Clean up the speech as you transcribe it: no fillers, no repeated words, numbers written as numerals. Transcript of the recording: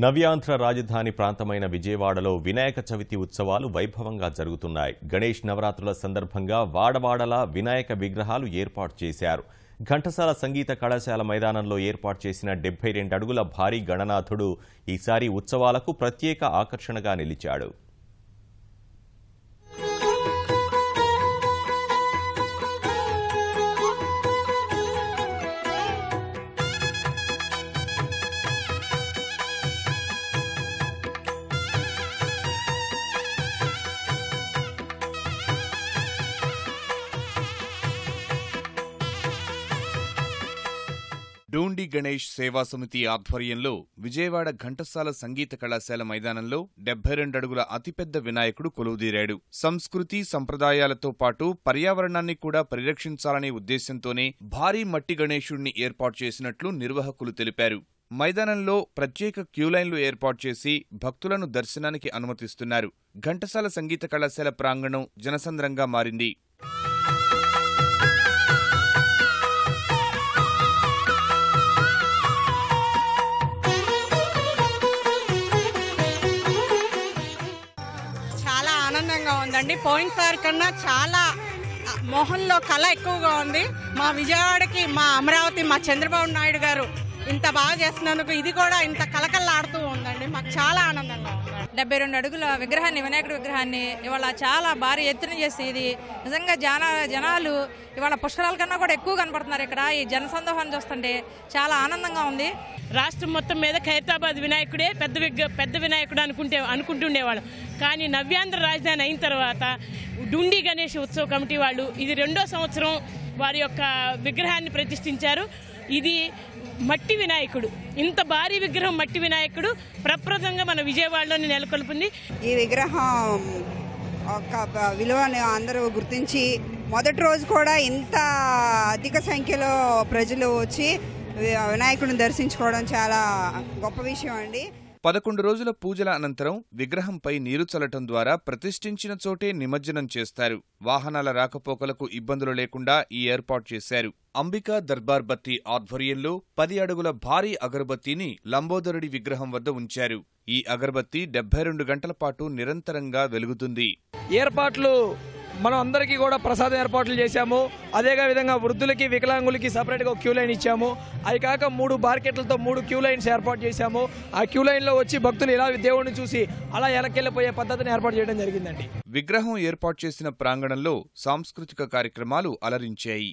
నవ్యాంధ్ర రాజధాని ప్రాంతమైన విజయవాడలో వినాయక చవితి ఉత్సవాలు వైభవంగా జరుగుతున్నాయి. గణేష్ నవరాత్రుల సందర్భంగా వాడవాడలా వినాయక విగ్రహాలు ఏర్పాటు చేశారు. ఘంటసాల సంగీత కళాశాల మైదానంలో ఏర్పాటు చేసిన 72 అడుగుల భారీ గణనాథుడు ఈసారి ఉత్సవాలకు ప్రత్యేక ఆకర్షణగా నిలిచాడు. డూండి గణేష్ సేవా సమితి ఆధ్వర్యంలో విజయవాడ ఘంటసాల సంగీత కళాశాల మైదానంలో 72 అడుగుల అతిపెద్ద వినాయకుడు కొలువుదీరాడు. సంస్కృతి సంప్రదాయాలతో పాటు పర్యావరణాన్ని కూడా పరిరక్షించాలనే ఉద్దేశంతోనే భారీ మట్టి గణేశుడిని ఏర్పాటు చేసినట్లు నిర్వాహకులు తెలిపారు. మైదానంలో ప్రత్యేక క్యూలైన్లు ఏర్పాటు చేసి భక్తులను దర్శనానికి అనుమతిస్తున్నారు. ఘంటసాల సంగీత కళాశాల ప్రాంగణం జనసంద్రంగా మారింది. ఆనందంగా ఉందండి. పోయినసారి కన్నా చాలా మోహన్లో కళ ఎక్కువగా ఉంది. మా విజయవాడకి మా అమరావతి మా చంద్రబాబు నాయుడు గారు ఇంత బాగా చేస్తున్నందుకు ఇది కూడా ఇంత కలకల్లాడుతూ ఉందండి. మాకు చాలా ఆనందంగా ఉంది. 72 అడుగుల విగ్రహాన్ని, వినాయకుడి విగ్రహాన్ని ఇవాళ చాలా భారీ ఎత్తున చేసి ఇది నిజంగా జనాలు ఇవాళ పుష్కరాల కన్నా కూడా ఎక్కువ కనపడుతున్నారు. ఇక్కడ ఈ జనసందోహాన్ని చూస్తుంటే చాలా ఆనందంగా ఉంది. రాష్ట్రం మొత్తం మీద ఖైరతాబాద్ వినాయకుడే పెద్ద వినాయకుడు అనుకుంటుండేవాళ్ళు. కానీ నవ్యాంధ్ర రాజధాని అయిన తర్వాత డుండి గణేష్ ఉత్సవ కమిటీ వాళ్ళు ఇది 2వ సంవత్సరం వారి యొక్క విగ్రహాన్ని ప్రతిష్ఠించారు. ఇది మట్టి వినాయకుడు, ఇంత భారీ విగ్రహం మట్టి వినాయకుడు ప్రప్రథంగా మన విజయవాడలోని నెలకొల్పింది. ఈ విగ్రహం ఒక విలువను అందరూ గుర్తించి మొదటి రోజు కూడా ఇంత అధిక సంఖ్యలో ప్రజలు వచ్చి వినాయకుడిని దర్శించుకోవడం చాలా గొప్ప విషయం అండి. 11 రోజుల పూజల అనంతరం విగ్రహంపై నీరు చల్లటం ద్వారా ప్రతిష్ఠించిన చోటే నిమజ్జనం చేస్తారు. వాహనాల రాకపోకలకు ఇబ్బందులు లేకుండా ఈ ఏర్పాటు చేశారు. అంబికా దర్బార్ బత్తి ఆధ్వర్యంలో 10 అడుగుల భారీ అగరబత్తీని లంబోదరుడి విగ్రహం వద్ద ఉంచారు. ఈ అగరబత్తి 72 గంటల పాటు నిరంతరంగా వెలుగుతుంది. ఏర్పాట్లు మనం అందరికీ కూడా ప్రసాదం ఏర్పాట్లు చేశాము. అదే విధంగా వృద్ధులకి, వికలాంగులకి సపరేట్గా ఒక క్యూ లైన్ ఇచ్చాము. అవి కాక 3 బార్కెట్లతో 3 క్యూ లైన్స్ ఏర్పాటు చేశాము. ఆ క్యూ లైన్లో వచ్చి భక్తులు ఇలా దేవుడిని చూసి అలా వెనక్కెళ్ళిపోయే పద్ధతిని ఏర్పాటు చేయడం జరిగిందండి. విగ్రహం ఏర్పాటు చేసిన ప్రాంగణంలో సాంస్కృతిక కార్యక్రమాలు అలరించాయి.